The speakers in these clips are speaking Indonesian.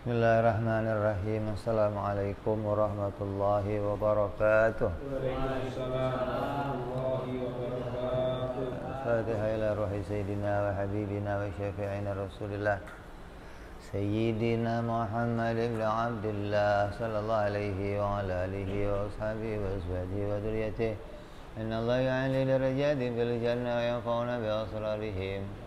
Bismillahirrahmanirrahim. Assalamualaikum warahmatullahi wabarakatuh. Waalaikumsalam warahmatullahi wabarakatuh. Al-Fatihah ila ruhi sayyidina wa habibina wa syafi'ina Rasulillah Sayyidina Muhammad ibn Abdullah sallallahu alaihi wa ala alihi wa ashabihi wa azwajihi wa dhurriyyatihi. Inna Allah ya'ali darajati fil jannah wa yanfa'una bi asrarihim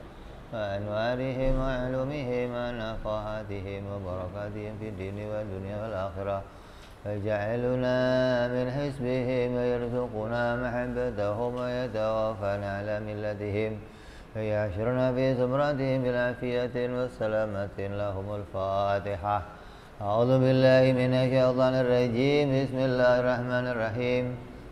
وأنوارهم وعلومهم ونفحاتهم وبركاتهم في الدين والدنيا والآخرة ويجعلنا من حزبهم ويرزقنا محبتهم ويتوفانا على ملتهم ويحشرنا في زمرتهم بالعافية والسلامة لهم الفاتحة. أعوذ بالله من الشيطان الرجيم. بسم الله الرحمن الرحيم.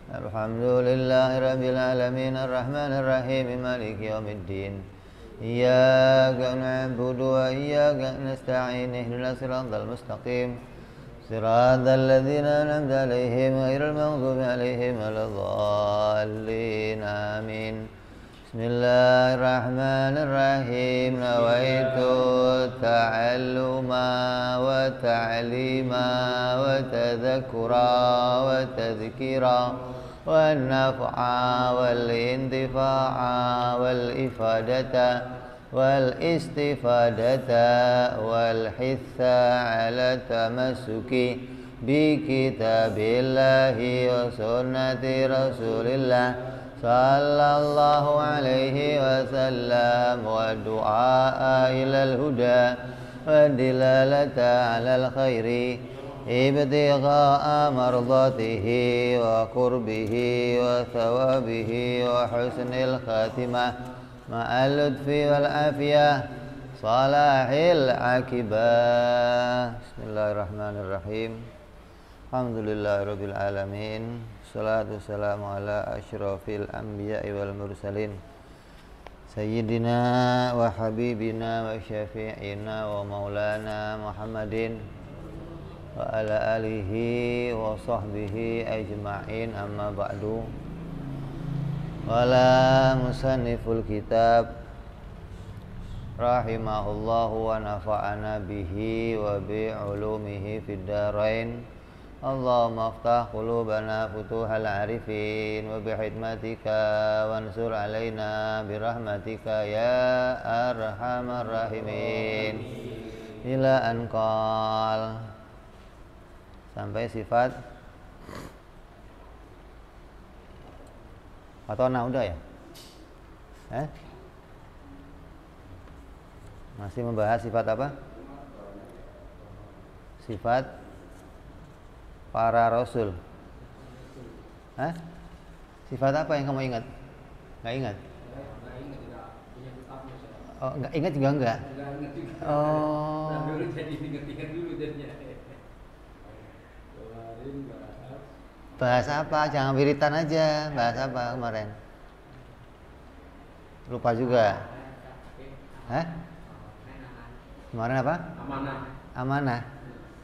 الحمد لله رب العالمين الرحمن الرحيم مالك يوم الدين. إياك نعبد وإياك نستعين اهدنا الصراط المستقيم صراط الذين أنعمت عليهم غير المغضوب عليهم ولا الضالين آمين. بسم الله الرحمن الرحيم. نويت التعلم والتعليم وتذكرا وتذكيرا والنفع والانتفاع والإفادة والاستفادة والحث على التمسك بكتاب الله وسنة رسول الله صلى الله عليه وسلم والدعاء إلى الهدى والدلالة على الخير ابتغاء مرضاته وقربه وثوابه وحسن الخاتمة مع اللطف والعافية صلاح العاقبة. بسم الله الرحمن الرحيم. الحمد لله رب العالمين. الصلاة والسلام على أشرف الأنبياء والمرسلين سيدنا وحبيبنا وشفيعنا ومولانا محمد wa ala alihi wa sahbihi ajma'in, amma ba'du. Wala musanniful kitab rahimahullahu wa nafa'ana bihi wa bi'ulumihi fid darain. Allahumma aftah qulubana futuhal arifin wa bihidmatika wansur alaina birahmatika ya arhamar rahimin. Ila anqal sampai sifat Fatona udah ya? Masih membahas sifat apa? Sifat para rasul. Sifat apa yang kamu ingat? Nggak ingat? Oh, nggak ingat juga enggak? Oh. Bahas apa? Jangan wiritan aja. Bahas apa kemarin? Lupa juga. Kemarin apa? Amanah. Amanah.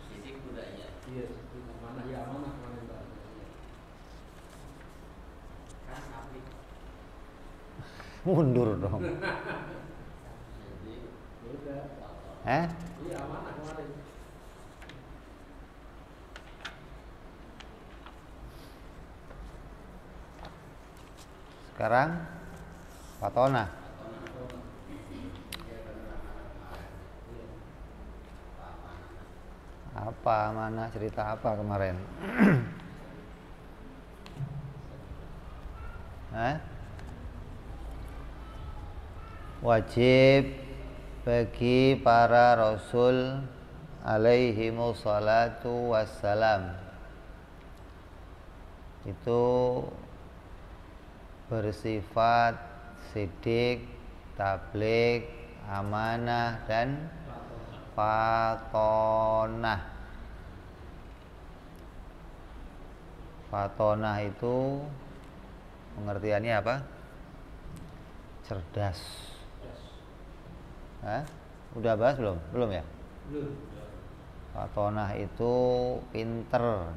Sisi budaya. Iya, amanah ya amanah kemarin Pak. Kan sapi. Mundur dong. Iya amanah kemarin. Sekarang Fatona. Apa mana cerita apa kemarin? Wajib bagi para rasul alaihimus salatu wassalam itu bersifat sidik, tabligh, amanah dan fatonah. Fatonah itu pengertiannya apa? Cerdas. Udah bahas belum? Belum ya? Belum. Fatonah itu pinter.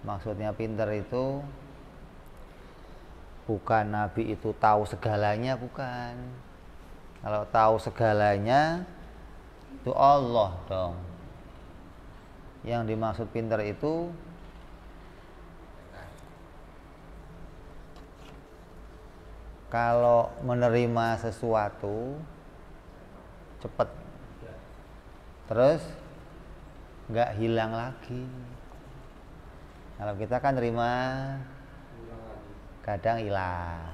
Maksudnya pinter itu bukan Nabi itu tahu segalanya, bukan. Kalau tahu segalanya Itu Allah dong. Yang dimaksud pintar itu kalau menerima sesuatu cepet, terus nggak hilang lagi. Kalau kita kan terima kadang hilang.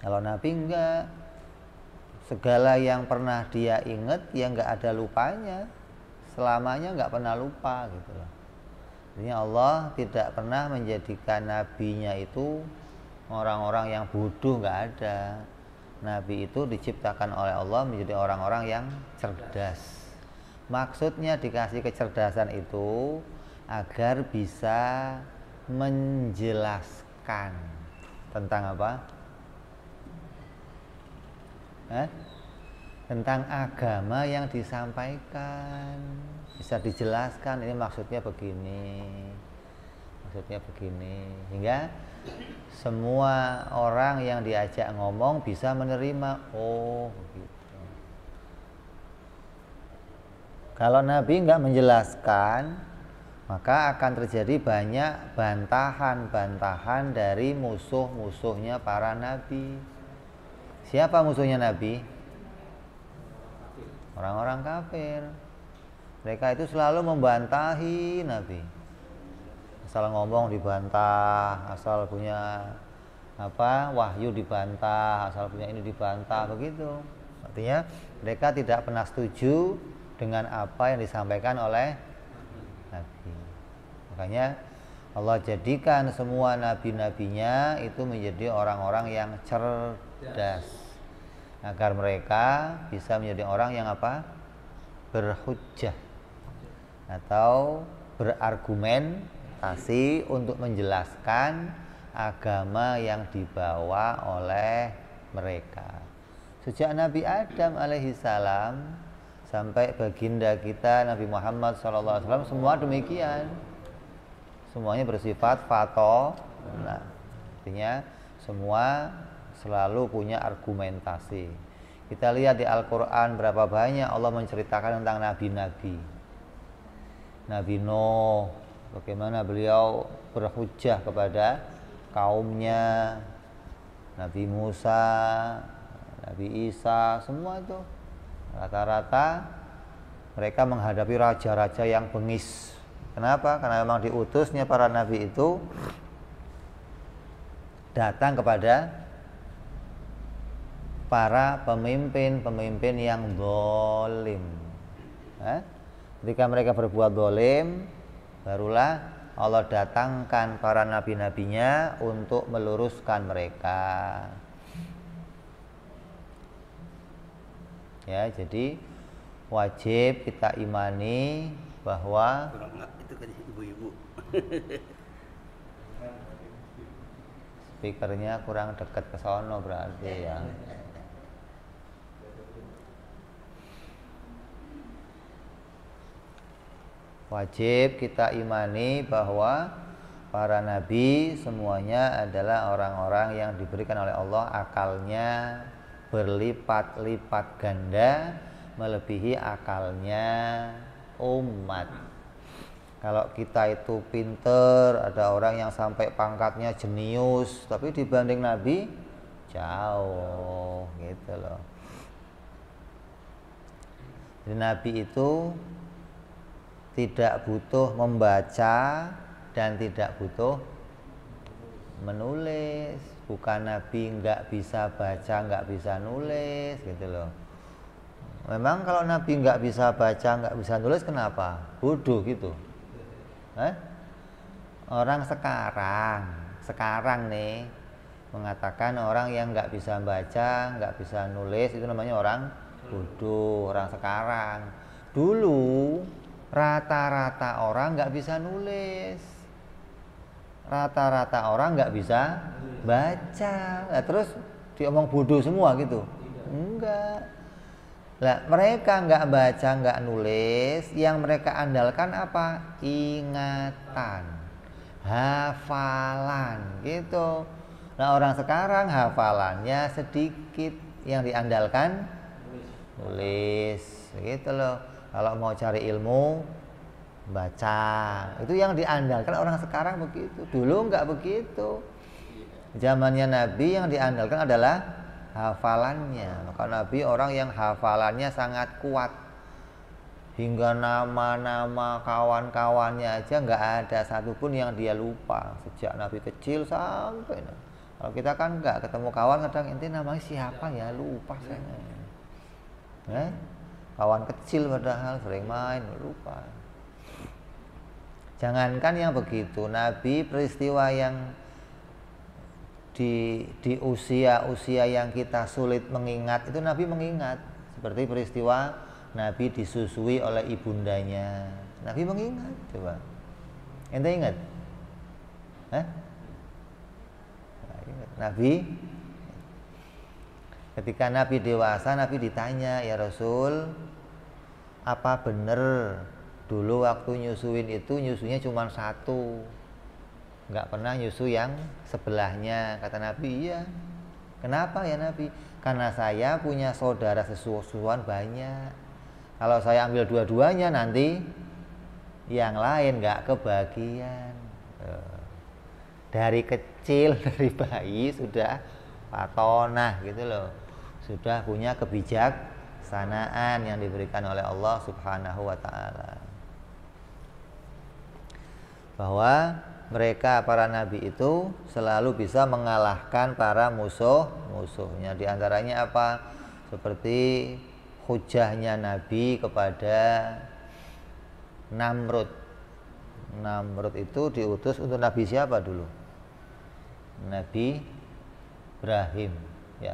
Kalau Nabi enggak, segala yang pernah dia ingat ya enggak ada lupanya, selamanya enggak pernah lupa gitu loh. Artinya Allah tidak pernah menjadikan nabinya itu orang-orang yang bodoh, enggak ada. Nabi itu diciptakan oleh Allah menjadi orang-orang yang cerdas. Maksudnya dikasih kecerdasan itu agar bisa menjelaskan tentang apa? Tentang agama yang disampaikan. Bisa dijelaskan ini maksudnya begini, hingga semua orang yang diajak ngomong bisa menerima. Oh gitu. Kalau Nabi nggak menjelaskan, maka akan terjadi banyak bantahan-bantahan dari musuh-musuhnya para nabi. Siapa musuhnya Nabi? Orang-orang kafir. Mereka itu selalu membantahi Nabi. Asal ngomong dibantah, asal punya wahyu dibantah, asal punya ini dibantah, begitu. Artinya mereka tidak pernah setuju dengan apa yang disampaikan oleh Nabi. Makanya Allah jadikan semua nabi-nabinya itu menjadi orang-orang yang cerdas, agar mereka bisa menjadi orang yang berhujjah atau berargumentasi untuk menjelaskan agama yang dibawa oleh mereka. Sejak Nabi Adam alaihissalam sampai baginda kita Nabi Muhammad SAW, semua demikian. Semuanya bersifat fatona. Artinya semua selalu punya argumentasi. Kita lihat di Al-Quran berapa banyak Allah menceritakan tentang nabi-nabi. Nabi Nuh, bagaimana beliau berhujjah kepada kaumnya. Nabi Musa, Nabi Isa, semua itu rata-rata mereka menghadapi raja-raja yang bengis. Kenapa? Karena memang diutusnya para nabi itu datang kepada para pemimpin-pemimpin yang zalim. Ketika mereka berbuat zalim, barulah Allah datangkan para nabi-nabinya untuk meluruskan mereka. Ya, jadi wajib kita imani bahwa itu kan ibu-ibu. Speakernya kurang dekat ke sono berarti ya. Wajib kita imani bahwa para nabi semuanya adalah orang-orang yang diberikan oleh Allah akalnya berlipat-lipat ganda melebihi akalnya umat. Kalau kita itu pinter, ada orang yang sampai pangkatnya jenius, tapi dibanding Nabi jauh gitu loh. Jadi Nabi itu tidak butuh membaca dan tidak butuh menulis. Bukan Nabi nggak bisa baca, nggak bisa nulis gitu loh. Memang kalau Nabi nggak bisa baca, nggak bisa nulis, kenapa? Bodoh gitu. Orang sekarang nih mengatakan orang yang nggak bisa baca, nggak bisa nulis itu namanya orang bodoh, orang sekarang. Dulu rata-rata orang nggak bisa nulis, rata-rata orang nggak bisa baca. Nah, terus diomong bodoh semua gitu? Enggak. Lah, mereka nggak baca, nggak nulis, yang mereka andalkan apa? Ingatan, hafalan gitu. Nah orang sekarang hafalannya sedikit, yang diandalkan tulis, gitu loh. Kalau mau cari ilmu baca, itu yang diandalkan orang sekarang begitu. Dulu nggak begitu. Zamannya Nabi yang diandalkan adalah hafalannya. Maka Nabi orang yang hafalannya sangat kuat, hingga nama-nama kawan-kawannya aja nggak ada satupun yang dia lupa sejak Nabi kecil sampai. Kalau kita kan nggak ketemu kawan, kadang inti namanya siapa ya, lupa saya. Kawan kecil padahal sering main, lupa. Jangankan yang begitu, Nabi peristiwa yang di usia-usia yang kita sulit mengingat itu Nabi mengingat. Seperti peristiwa Nabi disusui oleh ibundanya, Nabi mengingat. Coba ente ingat? Nabi ketika Nabi dewasa, Nabi ditanya, ya Rasul, apa benar dulu waktu nyusuin itu nyusunya cuma satu, nggak pernah nyusu yang sebelahnya? Kata Nabi, iya. Kenapa ya Nabi? Karena saya punya saudara sesusuan banyak. Kalau saya ambil dua-duanya nanti yang lain nggak kebagian. Dari kecil, dari bayi sudah patonah gitu loh, sudah punya kebijaksanaan yang diberikan oleh Allah Subhanahu wa ta'ala, bahwa mereka para nabi itu selalu bisa mengalahkan para musuhnya. Di antaranya apa? Seperti hujahnya Nabi kepada Namrud. Namrud itu diutus untuk Nabi siapa dulu? Nabi Ibrahim, ya.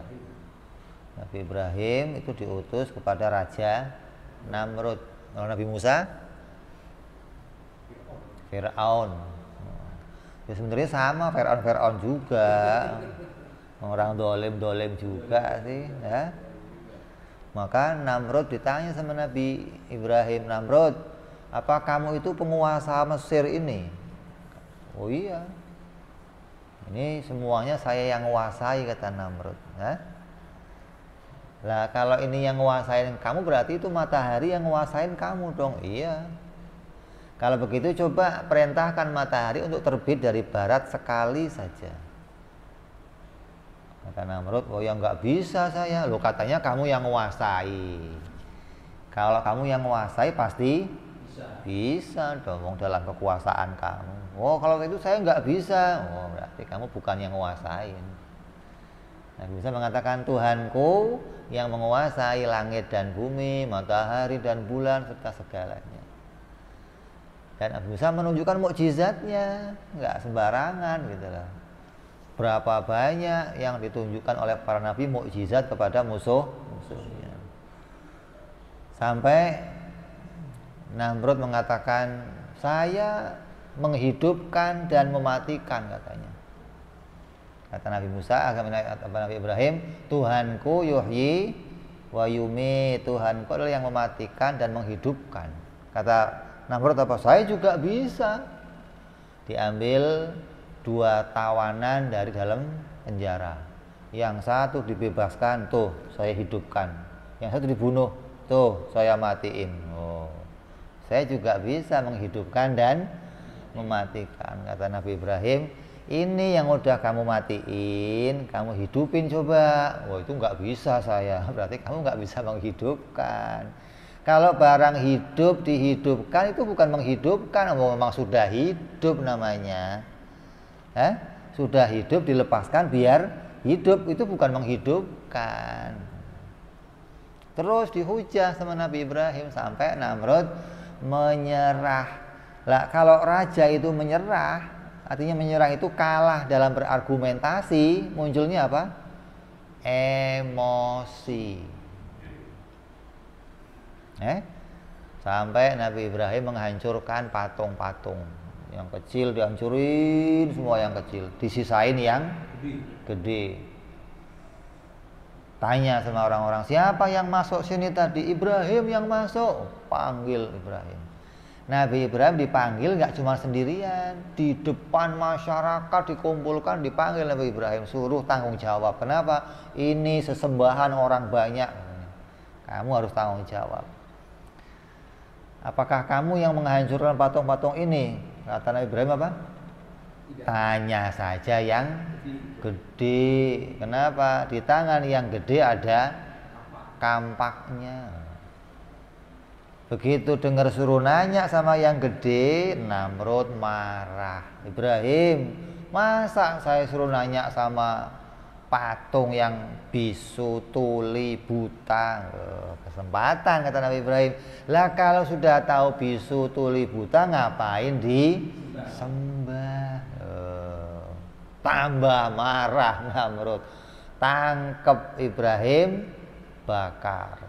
Nabi Ibrahim itu diutus kepada Raja Namrud. Kalau Nabi Musa, Fir'aun. Ya sebenarnya sama, Fir'aun juga, orang dolim juga sih, ya. Maka Namrud ditanya sama Nabi Ibrahim, Namrud, apa kamu itu penguasa Mesir ini? Oh iya, ini semuanya saya yang menguasai, kata Namrud. Lah kalau ini yang menguasain kamu, berarti itu matahari yang menguasain kamu dong. Iya. Kalau begitu coba perintahkan matahari untuk terbit dari barat sekali saja. Kata Namrud, oh ya nggak bisa saya. Loh katanya kamu yang menguasai. Kalau kamu yang menguasai pasti bisa dong dalam kekuasaan kamu. Oh kalau itu saya nggak bisa. Oh berarti kamu bukan yang menguasain. Nabi Musa mengatakan, Tuhanku yang menguasai langit dan bumi, matahari dan bulan serta segalanya. Dan Nabi Musa menunjukkan mukjizatnya, nggak sembarangan gitu loh. Berapa banyak yang ditunjukkan oleh para nabi mukjizat kepada musuhnya. Sampai Namrud mengatakan, saya menghidupkan dan mematikan, katanya. Kata Nabi Musa, Nabi Ibrahim, Tuhanku yuhyi wa yumi, Tuhanku adalah yang mematikan dan menghidupkan. Kata Namrud, apa? Saya juga bisa. Diambil 2 tawanan dari dalam penjara. Yang satu dibebaskan, tuh saya hidupkan. Yang satu dibunuh, tuh saya matiin. Oh, saya juga bisa menghidupkan dan mematikan. Kata Nabi Ibrahim, ini yang udah kamu matiin, kamu hidupin coba. Oh itu nggak bisa saya. Berarti kamu nggak bisa menghidupkan. Kalau barang hidup dihidupkan itu bukan menghidupkan, memang sudah hidup namanya. Sudah hidup dilepaskan biar hidup, itu bukan menghidupkan. Terus dihujah sama Nabi Ibrahim sampai Namrud menyerah. Lah kalau raja itu menyerah, artinya menyerah itu kalah dalam berargumentasi, munculnya apa? Emosi. Sampai Nabi Ibrahim menghancurkan patung-patung. Yang kecil dihancurin semua, yang kecil disisain yang gede. Tanya sama orang-orang, siapa yang masuk sini tadi? Ibrahim yang masuk. Panggil Ibrahim. Nabi Ibrahim dipanggil nggak cuma sendirian, di depan masyarakat dikumpulkan, dipanggil Nabi Ibrahim, suruh tanggung jawab. Kenapa? Ini sesembahan orang banyak, kamu harus tanggung jawab. Apakah kamu yang menghancurkan patung-patung ini? Kata Nabi Ibrahim apa? Tanya saja yang gede. Kenapa? Di tangan yang gede ada kampaknya. Begitu dengar suruh nanya sama yang gede, Namrud marah. Ibrahim, masa saya suruh nanya sama patung yang bisu, tuli, buta? Kesempatan, kata Nabi Ibrahim. Lah kalau sudah tahu bisu, tuli, buta, ngapain disembah? Tambah marah Namrud. Tangkep Ibrahim, bakar.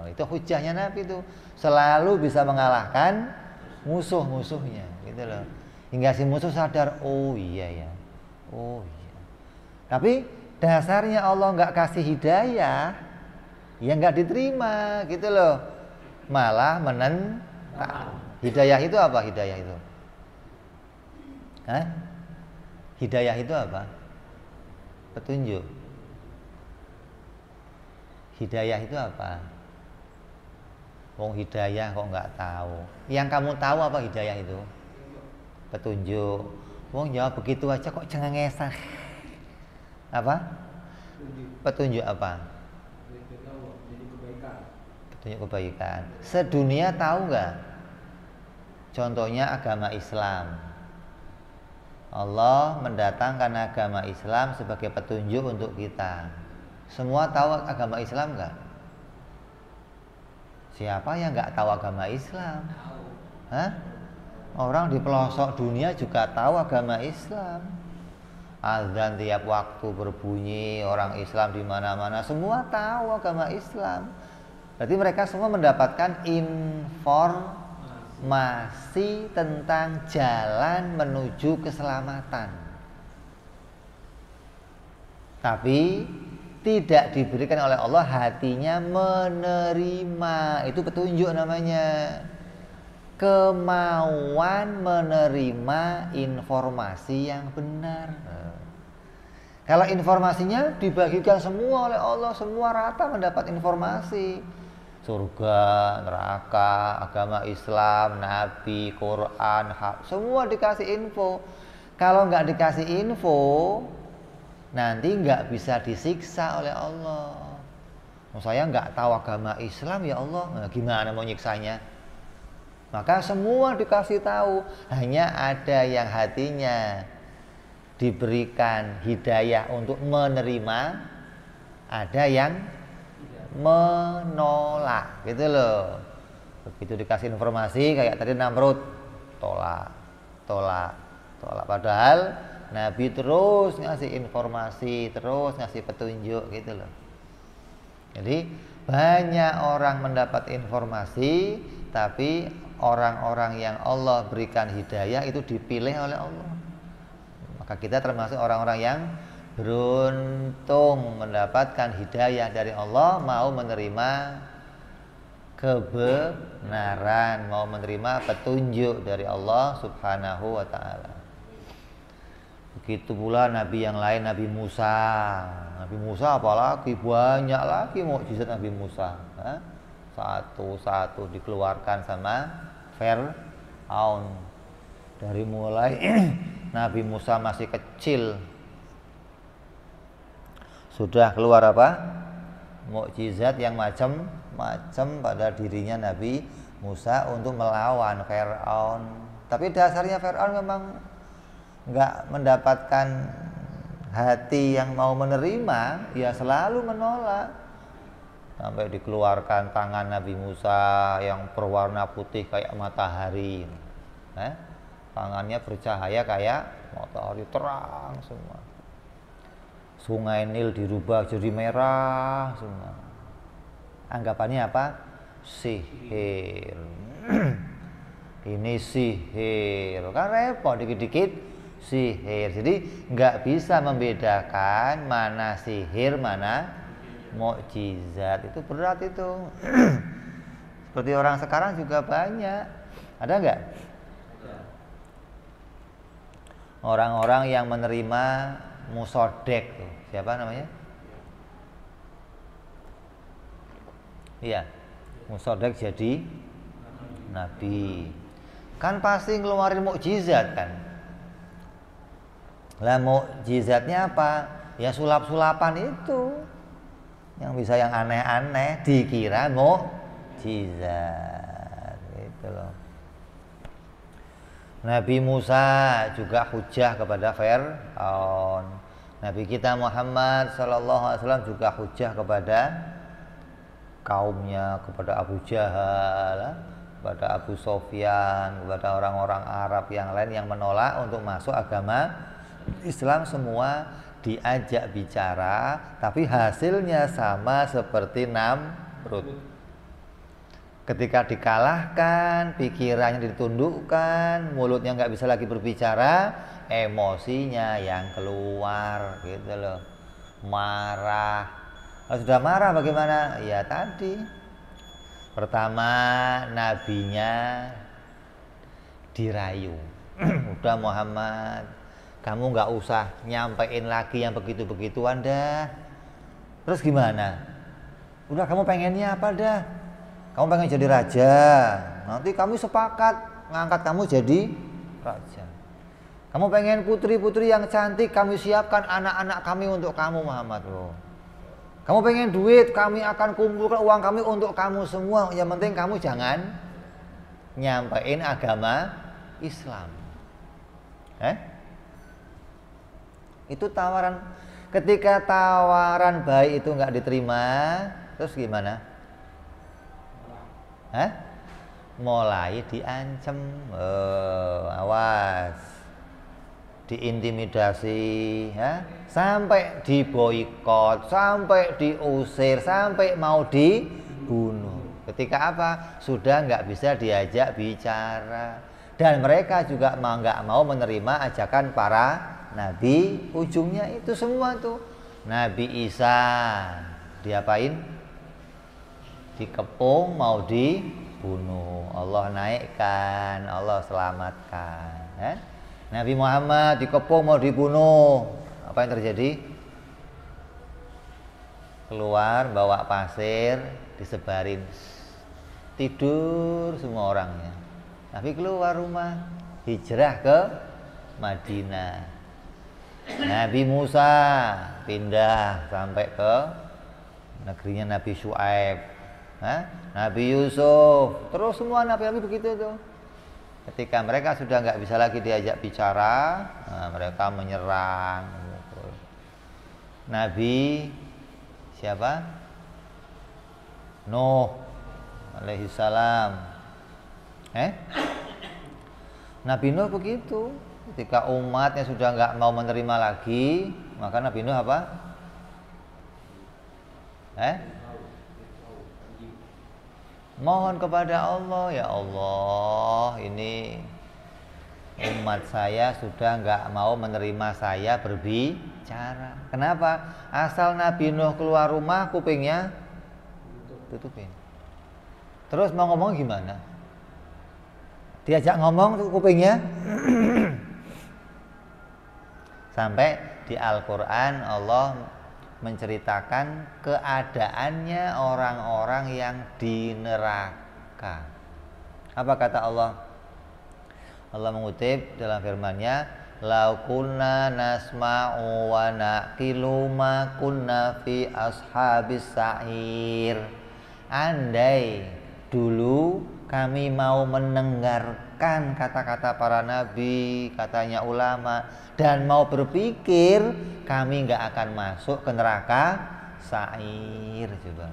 Itu hujahnya Nabi itu. Selalu bisa mengalahkan musuh-musuhnya, gitu loh. Hingga si musuh sadar, oh iya ya, oh iya. Tapi dasarnya Allah nggak kasih hidayah, ya nggak diterima, gitu loh. Malah menentang. Hidayah itu apa? Hidayah itu? Hah? Hidayah itu apa? Petunjuk. Hidayah itu apa? Wong hidayah kok nggak tahu. Yang kamu tahu apa hidayah itu? Petunjuk. Wong jawab begitu aja kok cengengesan. Apa? Petunjuk apa? Petunjuk kebaikan. Sedunia tahu nggak? Contohnya agama Islam. Allah mendatangkan agama Islam sebagai petunjuk untuk kita. Semua tahu agama Islam nggak? Siapa yang nggak tahu agama Islam? Hah? Orang di pelosok dunia juga tahu agama Islam. Azan tiap waktu berbunyi, orang Islam di mana-mana semua tahu agama Islam. Berarti mereka semua mendapatkan informasi tentang jalan menuju keselamatan. Tapi tidak diberikan oleh Allah hatinya menerima. Itu petunjuk namanya. Kemauan menerima informasi yang benar. Kalau informasinya dibagikan semua oleh Allah, semua rata mendapat informasi. Surga, neraka, agama Islam, Nabi, Quran, semua dikasih info. Kalau nggak dikasih info, nanti nggak bisa disiksa oleh Allah. Saya nggak tahu agama Islam ya Allah, nah, gimana mau nyiksanya? Maka semua dikasih tahu, hanya ada yang hatinya diberikan hidayah untuk menerima, ada yang menolak, gitu loh. Begitu dikasih informasi kayak tadi Namrud, tolak. Padahal Nabi terus ngasih informasi, terus ngasih petunjuk, gitu loh. Jadi banyak orang mendapat informasi, tapi orang-orang yang Allah berikan hidayah itu dipilih oleh Allah. Maka kita termasuk orang-orang yang beruntung mendapatkan hidayah dari Allah, mau menerima kebenaran, mau menerima petunjuk dari Allah Subhanahu wa ta'ala. Begitu pula nabi yang lain, Nabi Musa. Nabi Musa apalagi, banyak lagi mukjizat Nabi Musa. Satu-satu dikeluarkan sama Fir'aun. Dari mulai Nabi Musa masih kecil, sudah keluar apa? Mukjizat yang macam-macam pada dirinya Nabi Musa untuk melawan Fir'aun. Tapi dasarnya Fir'aun memang nggak mendapatkan hati yang mau menerima, ya selalu menolak. Sampai dikeluarkan tangan Nabi Musa yang berwarna putih kayak matahari. Tangannya bercahaya kayak matahari, terang semua. Sungai Nil dirubah jadi merah semua. Anggapannya apa? Sihir. Ini sihir. Kan repot, dikit-dikit sihir. Jadi nggak bisa membedakan mana sihir, mana mukjizat. Itu berat itu. Seperti orang sekarang juga banyak Ada nggak? Orang-orang yang menerima musodek, siapa namanya? Iya, musodek jadi nabi. Kan pasti ngeluarin mukjizat kan. Lah mukjizatnya apa? Ya sulap-sulapan itu. Yang bisa yang aneh-aneh dikira mukjizat. Gitu loh. Nabi Musa juga hujah kepada Fir'aun. Nabi kita Muhammad sallallahu alaihi wasallam juga hujah kepada kaumnya, kepada Abu Jahal, kepada Abu Sofyan, kepada orang-orang Arab yang lain yang menolak untuk masuk agama Islam. Semua diajak bicara, tapi hasilnya sama seperti Namrud. Ketika dikalahkan, pikirannya ditundukkan, mulutnya nggak bisa lagi berbicara, emosinya yang keluar, gitu loh, marah. Kalau sudah marah bagaimana? Ya tadi, pertama nabinya dirayu, udah Muhammad, kamu nggak usah nyampein lagi yang begitu-begituan dah. Terus gimana? Udah kamu pengennya apa dah? Kamu pengen jadi raja, nanti kami sepakat ngangkat kamu jadi raja. Kamu pengen putri-putri yang cantik, kami siapkan anak-anak kami untuk kamu Muhammad. Loh. Kamu pengen duit, kami akan kumpulkan uang kami untuk kamu semua. Yang penting kamu jangan nyampein agama Islam. Itu tawaran. Ketika tawaran baik itu nggak diterima, terus gimana? Mulai diancam, awas, diintimidasi, sampai diboikot, sampai diusir, sampai mau dibunuh. Ketika apa? Sudah nggak bisa diajak bicara, dan mereka juga nggak mau menerima ajakan para nabi. Ujungnya itu semua tuh. Nabi Isa diapain? Dikepung, mau dibunuh. Allah naikkan, Allah selamatkan. Nabi Muhammad dikepung, mau dibunuh. Apa yang terjadi? Keluar bawa pasir, disebarin, tidur semua orangnya. Nabi keluar rumah, hijrah ke Madinah. Nabi Musa pindah sampai ke negerinya Nabi Syuaib. Nabi Yusuf, terus semua nabi-nabi begitu tuh. Ketika mereka sudah nggak bisa lagi diajak bicara, mereka menyerang. Nabi siapa? Nuh alaihissalam. Nabi Nuh begitu. Ketika umatnya sudah nggak mau menerima lagi, maka Nabi Nuh apa? Mohon kepada Allah, ya Allah, ini umat saya sudah nggak mau menerima saya berbicara. Kenapa? Asal Nabi Nuh keluar rumah, kupingnya tutupin. Terus mau ngomong gimana? Diajak ngomong tuh kupingnya. Sampai di Al-Quran Allah menceritakan keadaannya orang-orang yang di neraka. Apa kata Allah? Allah mengutip dalam firman-Nya, "Lau kunna nasma'u wa naqilu ma kunna fi ashabis sa'ir." Andai dulu kami mau mendengarkan kata-kata para nabi, katanya ulama, dan mau berpikir, kami nggak akan masuk ke neraka sa'ir. Coba.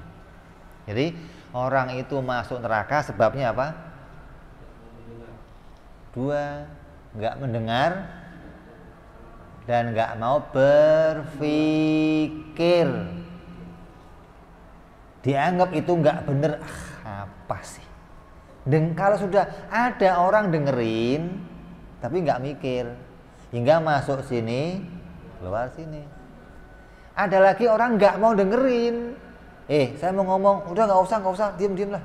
Jadi orang itu masuk neraka sebabnya apa? Dua, nggak mendengar dan nggak mau berpikir. Dianggap itu nggak bener. Apa sih? Dan kalau sudah ada orang dengerin tapi nggak mikir, hingga masuk sini, keluar sini. Ada lagi orang nggak mau dengerin. Saya mau ngomong, udah nggak usah, diam lah,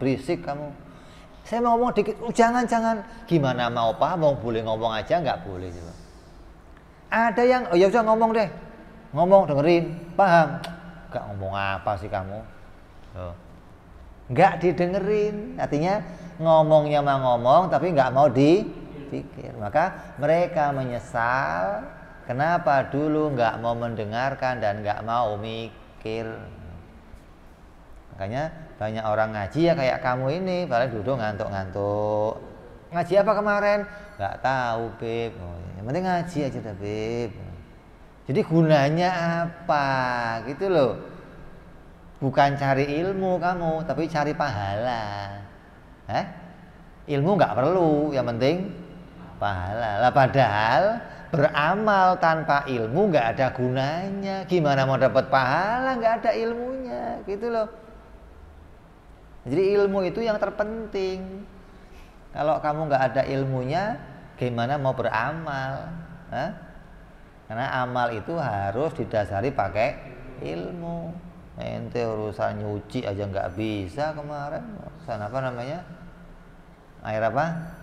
berisik kamu. Saya mau ngomong dikit, jangan. Gimana mau paham? Mau boleh ngomong aja nggak boleh coba. Ada yang, oh ya udah ngomong deh, ngomong dengerin, paham? Nggak ngomong apa sih kamu? Oh. Nggak didengerin, artinya ngomongnya mah ngomong, tapi nggak mau dipikir. Maka mereka menyesal, kenapa dulu nggak mau mendengarkan dan nggak mau mikir. Makanya banyak orang ngaji ya kayak kamu ini, paling duduk ngantuk-ngantuk. Ngaji apa kemarin? Nggak tahu, Beb. Oh, yang penting ngaji aja dah, Beb. Jadi gunanya apa? Gitu loh. Bukan cari ilmu kamu, tapi cari pahala. Ilmu nggak perlu, yang penting pahala. Lah padahal beramal tanpa ilmu nggak ada gunanya. Gimana mau dapat pahala nggak ada ilmunya, gitu loh. Jadi ilmu itu yang terpenting. Kalau kamu nggak ada ilmunya, gimana mau beramal? Karena amal itu harus didasari pakai ilmu. Ente urusan nyuci aja nggak bisa kemarin. Urusan apa namanya? Air apa?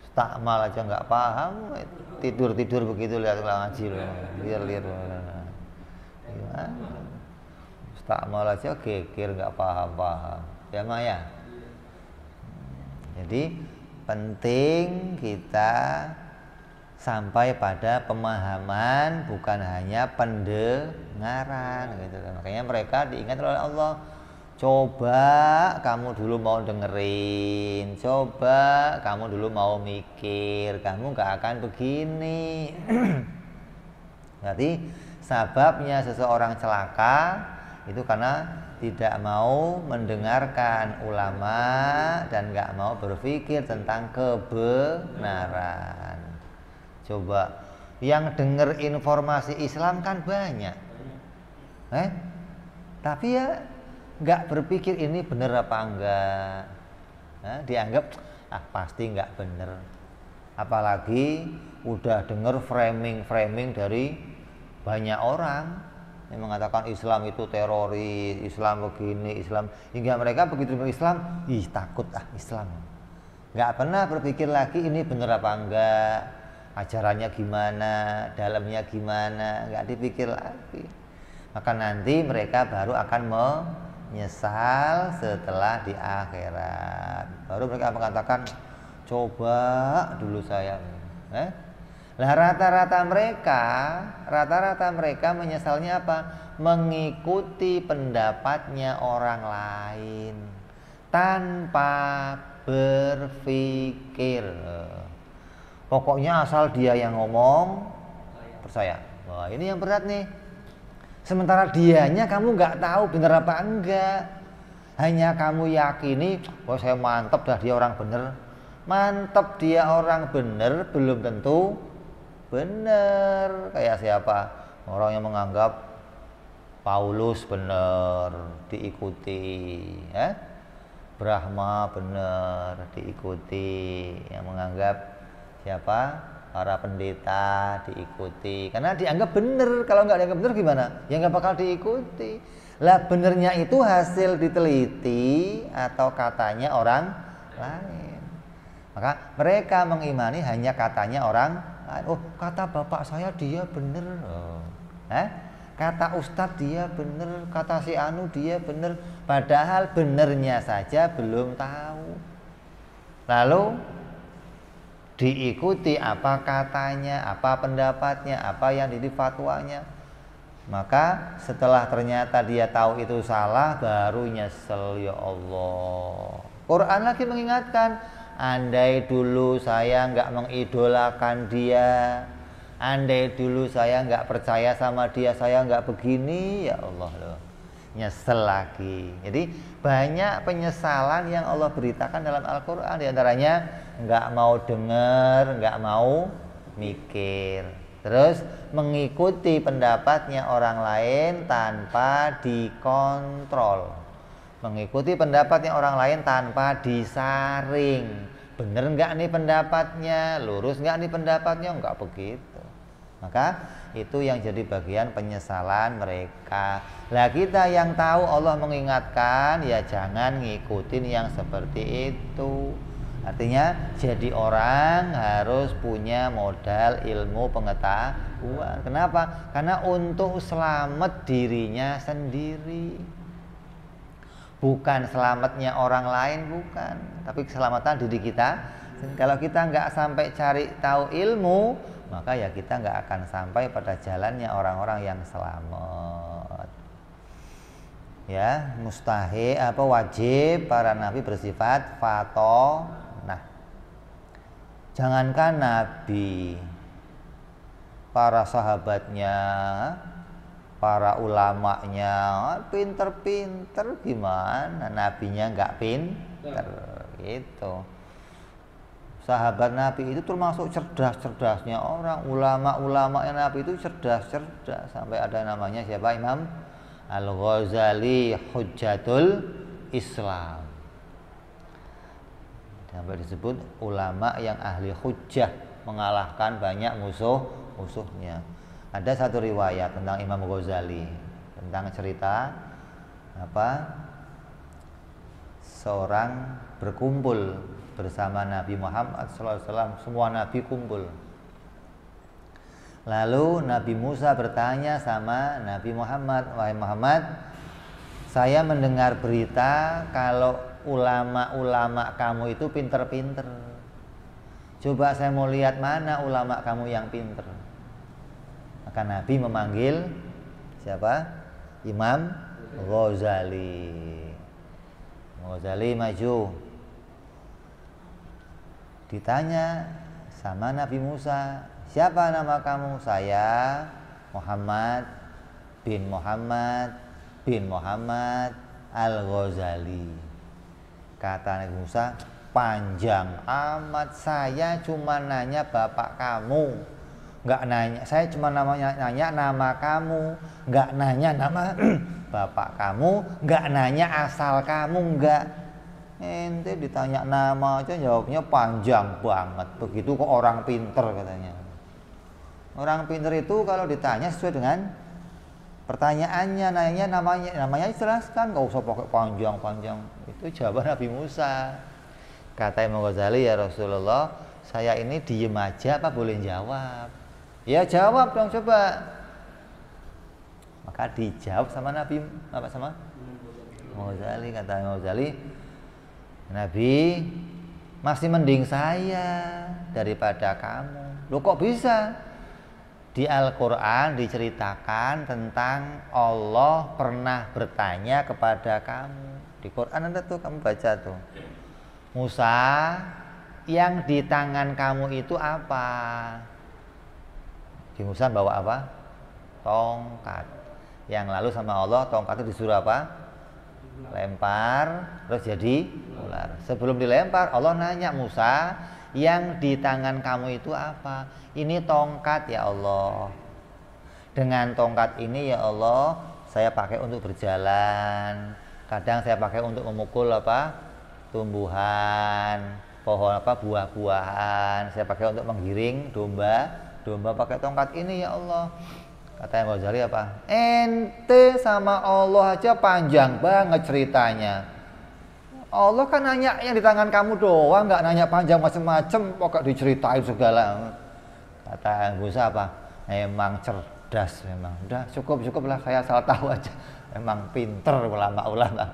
Stakmal aja nggak paham. Tidur begitu lihat ngaji loh. Lihat. Gimana? Stakmal aja geger nggak paham. Ya Maya. Jadi penting kita sampai pada pemahaman, bukan hanya pendengaran gitu. Makanya mereka diingat oleh Allah. Coba kamu dulu mau dengerin, coba kamu dulu mau mikir, kamu gak akan begini. Berarti sebabnya seseorang celaka itu karena tidak mau mendengarkan ulama dan gak mau berpikir tentang kebenaran. Coba yang dengar informasi Islam kan banyak, tapi ya nggak berpikir ini benar apa enggak. Dianggap pasti nggak benar. Apalagi udah dengar framing dari banyak orang yang mengatakan Islam itu teroris, Islam begini, Islam, hingga mereka begitu dengar Islam, takut Islam. Nggak pernah berpikir lagi ini benar apa enggak. Ajarannya gimana, dalamnya gimana, nggak dipikir lagi. Maka nanti mereka baru akan menyesal setelah di akhirat. Baru mereka mengatakan, coba dulu saya. Nah rata-rata mereka menyesalnya apa? Mengikuti pendapatnya orang lain tanpa berpikir. Pokoknya asal dia yang ngomong, percaya. Wah ini yang berat nih. Sementara dianya kamu nggak tahu bener apa enggak. Hanya kamu yakini, oh saya mantep dah dia orang bener. Mantep dia orang bener belum tentu bener. Kayak siapa? Orang yang menganggap Paulus bener, diikuti. Brahma bener, diikuti. Yang menganggap siapa? Para pendeta diikuti. Karena dianggap benar. Kalau nggak dianggap benar gimana? Ya nggak bakal diikuti. Lah benernya itu hasil diteliti atau katanya orang lain. Maka mereka mengimani hanya katanya orang lain. Oh kata bapak saya dia benar. Kata ustadz dia benar. Kata si Anu dia benar. Padahal benernya saja belum tahu. Lalu diikuti apa katanya, apa pendapatnya, apa yang jadi fatwanya. Maka setelah ternyata dia tahu itu salah, baru nyesel, ya Allah. Quran lagi mengingatkan, andai dulu saya nggak mengidolakan dia, andai dulu saya nggak percaya sama dia, saya nggak begini, ya Allah loh. Nyesel lagi. Jadi banyak penyesalan yang Allah beritakan dalam Al-Quran. Di antaranya nggak mau dengar, nggak mau mikir, terus mengikuti pendapatnya orang lain tanpa dikontrol, mengikuti pendapatnya orang lain tanpa disaring. Bener nggak nih pendapatnya, lurus nggak nih pendapatnya, nggak begitu. Maka itu yang jadi bagian penyesalan mereka. Lah kita yang tahu Allah mengingatkan, ya jangan ngikutin yang seperti itu. Artinya jadi orang harus punya modal ilmu pengetahuan. Kenapa? Karena untuk selamat dirinya sendiri. Bukan selamatnya orang lain, bukan. Tapi keselamatan diri kita. Kalau kita nggak sampai cari tahu ilmu, maka ya kita nggak akan sampai pada jalannya orang-orang yang selamat. Ya, mustahil wajib para nabi bersifat fato. Nah, jangankan nabi, para sahabatnya, para ulamanya pinter-pinter gimana, nabinya nggak pinter gitu. Sahabat Nabi itu termasuk cerdas-cerdasnya orang. Ulama-ulama yang Nabi itu cerdas-cerdas. Sampai ada namanya siapa? Imam Al-Ghazali Hujjatul Islam. Sampai disebut ulama yang ahli hujjah, mengalahkan banyak musuhnya. Ada satu riwayat tentang Imam Ghazali, tentang cerita seorang berkumpul bersama Nabi Muhammad SAW. Semua Nabi kumpul. Lalu Nabi Musa bertanya sama Nabi Muhammad, wahai Muhammad, saya mendengar berita kalau ulama-ulama kamu itu pinter-pinter. Coba saya mau lihat mana ulama kamu yang pinter. Maka Nabi memanggil siapa? Imam Ghazali. Ghazali maju. Ditanya sama Nabi Musa, siapa nama kamu? Saya Muhammad bin Muhammad Al-Ghazali. Kata Nabi Musa, panjang amat, saya cuma nanya bapak kamu, nggak nanya, saya cuma nanya nama kamu, nggak nanya nama bapak kamu, nggak nanya asal kamu, nggak. Ente ditanya nama aja jawabnya panjang banget. Begitu kok orang pinter katanya. Orang pinter itu kalau ditanya sesuai dengan pertanyaannya, nanya namanya jelaskan, nggak usah pakai panjang-panjang. Itu jawaban Nabi Musa. Kata Imam Ghazali, ya Rasulullah, saya ini diem aja apa boleh jawab? Ya jawab dong coba. Maka dijawab sama Nabi sama Imam Ghazali. Kata Imam Ghazali, Nabi, masih mending saya daripada kamu. Loh kok bisa? Di Al-Quran diceritakan tentang Allah pernah bertanya kepada kamu. Di Quran ada tuh, kamu baca tuh. Musa, yang di tangan kamu itu apa? Di Musa bawa apa? Tongkat. Yang lalu sama Allah tongkat itu disuruh apa? Lempar, terus jadi ular. Sebelum dilempar Allah nanya, Musa, yang di tangan kamu itu apa? Ini tongkat ya Allah. Dengan tongkat ini ya Allah, saya pakai untuk berjalan. Kadang saya pakai untuk memukul tumbuhan, pohon buah-buahan. Saya pakai untuk menggiring domba pakai tongkat ini ya Allah. Kata Imam Ghazali apa? Ente sama Allah aja panjang banget ceritanya. Allah kan nanya yang di tangan kamu doang, nggak nanya panjang macem-macem, pokok diceritain segala. Kata Musa apa? Emang cerdas memang. Udah cukup lah, saya asal tahu aja. Emang pinter ulama-ulama.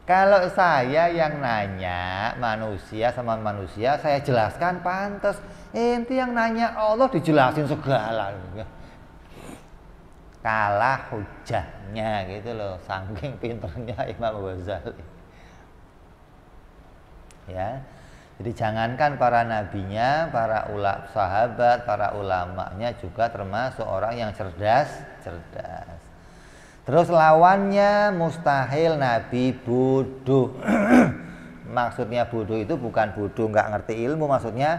Kalau saya yang nanya manusia sama manusia, saya jelaskan pantas. Ente yang nanya Allah dijelasin segala. Kalah hujahnya gitu loh, saking pinternya Imam Ghazali. Ya, jadi jangankan para nabinya, para sahabat, para ulamanya juga termasuk orang yang cerdas. Terus lawannya mustahil nabi bodoh. Maksudnya bodoh itu bukan bodoh nggak ngerti ilmu, maksudnya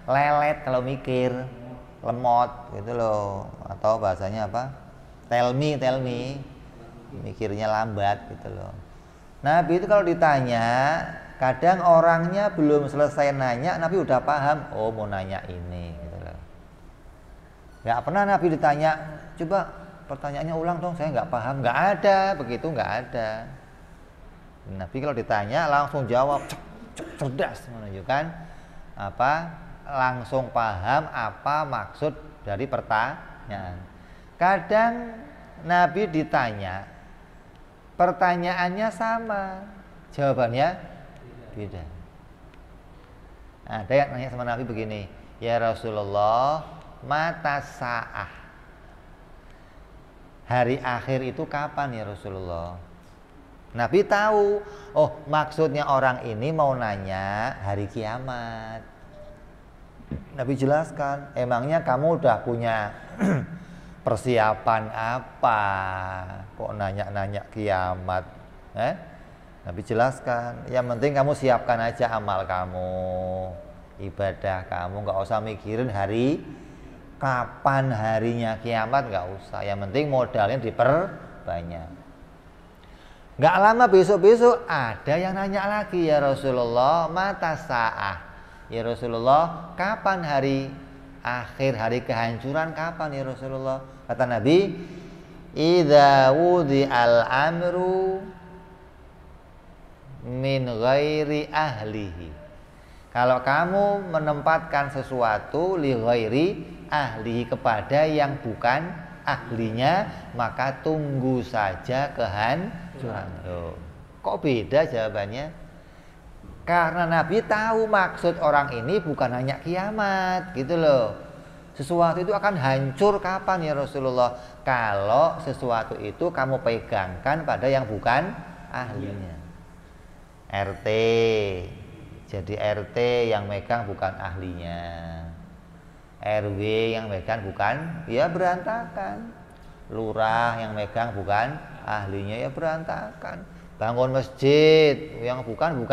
lelet kalau mikir, lemot gitu loh, atau bahasanya apa? Tell me, mikirnya lambat gitu loh. Nabi itu kalau ditanya, kadang orangnya belum selesai nanya, Nabi udah paham, oh mau nanya ini gitu loh. Nggak pernah Nabi ditanya, coba pertanyaannya ulang dong, saya nggak paham. Nggak ada, begitu nggak ada. Nabi kalau ditanya langsung jawab, cerdas, menunjukkan apa? Langsung paham apa maksud dari pertanyaan. Kadang Nabi ditanya, pertanyaannya sama, jawabannya beda. Ada yang nanya sama Nabi begini, ya Rasulullah, mata sa'ah, hari akhir itu kapan ya Rasulullah? Nabi tahu, oh maksudnya orang ini mau nanya hari kiamat. Nabi jelaskan, emangnya kamu udah punya persiapan apa? Kok nanya-nanya kiamat? Nabi jelaskan, yang penting kamu siapkan aja amal kamu, ibadah kamu, nggak usah mikirin hari kapan harinya kiamat, nggak usah. Yang penting modalnya diperbanyak. Nggak lama besok-besok ada yang nanya lagi, ya Rasulullah, mata sa'ah. Ya Rasulullah, kapan hari akhir, hari kehancuran kapan ya Rasulullah? Kata Nabi, idza wudi'al amru min ghairi ahlihi. Kalau kamu menempatkan sesuatu li ghairi ahlihi, kepada yang bukan ahlinya, maka tunggu saja kehancuran. Kok beda jawabannya? Karena Nabi tahu maksud orang ini bukan hanya kiamat, gitu loh. Sesuatu itu akan hancur kapan ya Rasulullah? Kalau sesuatu itu kamu pegangkan pada yang bukan ahlinya. RT, jadi RT yang megang bukan ahlinya. RW yang megang bukan, ya berantakan. Lurah yang megang bukan ahlinya, ya berantakan. Bangun masjid yang bukan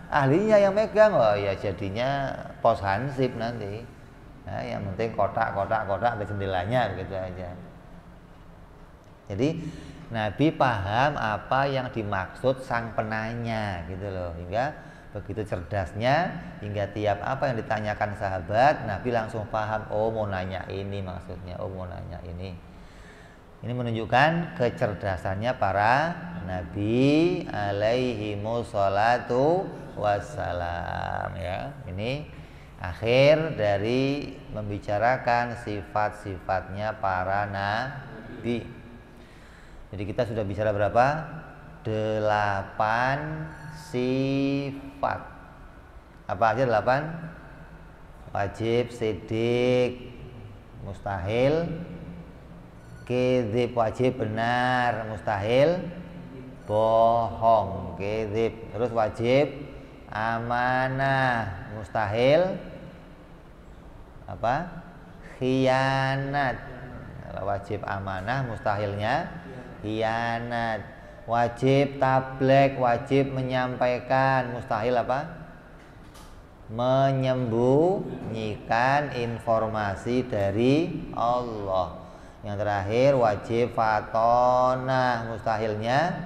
ahlinya yang megang, oh ya jadinya pos hansip nanti. Nah, yang penting kotak ada jendelanya, begitu aja. Jadi Nabi paham apa yang dimaksud sang penanya, gitu loh. Hingga begitu cerdasnya, hingga tiap apa yang ditanyakan sahabat, Nabi langsung paham, oh mau nanya ini maksudnya, oh mau nanya ini. Ini menunjukkan kecerdasannya para Nabi alaihimus salatu wassalam, ya. Ini akhir dari membicarakan sifat-sifatnya para nabi. Jadi kita sudah bicara berapa? 8 sifat. Apa aja 8? Wajib, sidik, mustahil, kedzib wajib benar, mustahil bohong, kedzib. Terus wajib amanah, mustahil apa? Khianat. Kalau wajib amanah, mustahilnya khianat. Wajib tabligh, wajib menyampaikan, mustahil apa? Menyembunyikan informasi dari Allah. Yang terakhir wajib fatonah, mustahilnya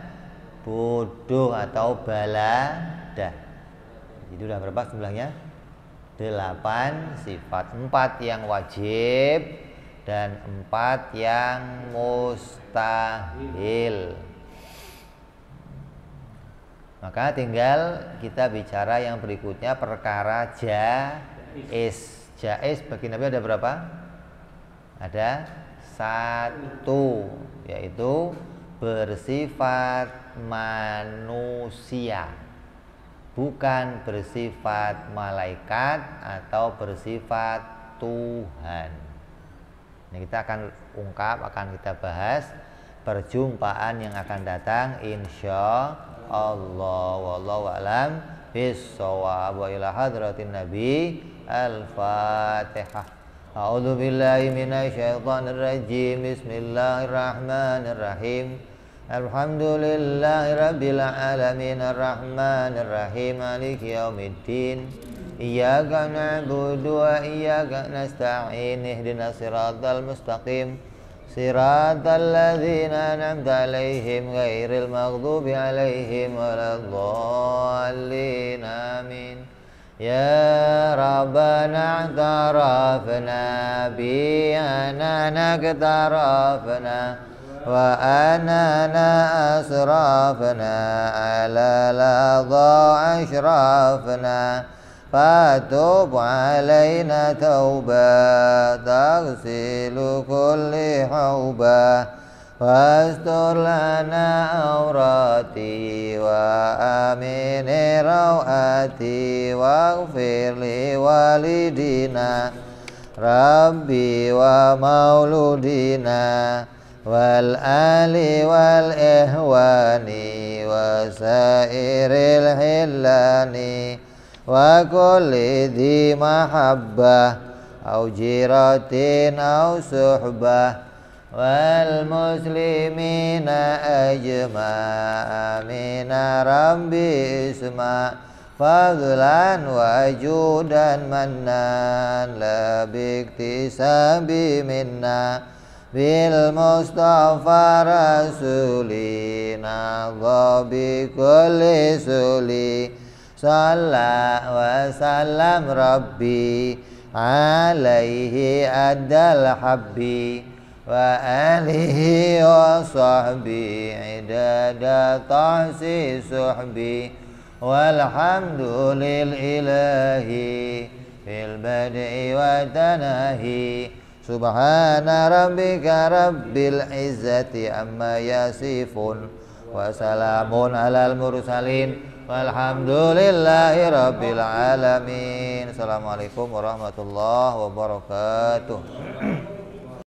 bodoh atau baladah. Jadi udah berapa jumlahnya? 8 sifat, 4 yang wajib dan 4 yang mustahil. Maka tinggal kita bicara yang berikutnya, perkara jaiz. Jaiz bagi Nabi ada berapa? Ada 1, yaitu bersifat manusia, bukan bersifat malaikat atau bersifat Tuhan. Ini kita akan ungkap, akan kita bahas perjumpaan yang akan datang insya Allah. Wallahu a'lam bis-shawab. Wa ila hadratin Nabi al-Fatihah. A'udzu billahi minasyaitonir rajim. Bismillahirrahmanirrahim. Alhamdulillahi rabbil alamin arrahmanir rahim maliki yaumiddin. Iyyaka na'budu wa iyyaka nasta'in. Ihdinas siratal mustaqim. Siratal ladzina an'amta 'alaihim ghairil maghdubi 'alaihim waladdallin. Amin. يا ربنا اعترفنا بأننا اقترفنا وأننا أسرفنا على لظى أشرفنا فتوب علينا توبة تغسل كل حوبة واستر لنا عوراتي وآمن روآتي واغفر لوالدينا ربي ومولودنا والآل والإخوان وسائر الحلان وكل ذي محبة أو جيرة أو صحبة والمسلمين أجمع آمين ربي اسمع فضلا وجودا منان لا باكتساب منا بالمصطفى رسولي نضى بكل سولي صلى وسلم ربي عليه أدى الحبي وآله وصحبه عدد تحصي صحبي والحمد لله في البدء والتناهي سبحان ربك رب العزة عما يصفون وسلام على المرسلين والحمد لله رب العالمين. Assalamualaikum warahmatullahi wabarakatuh.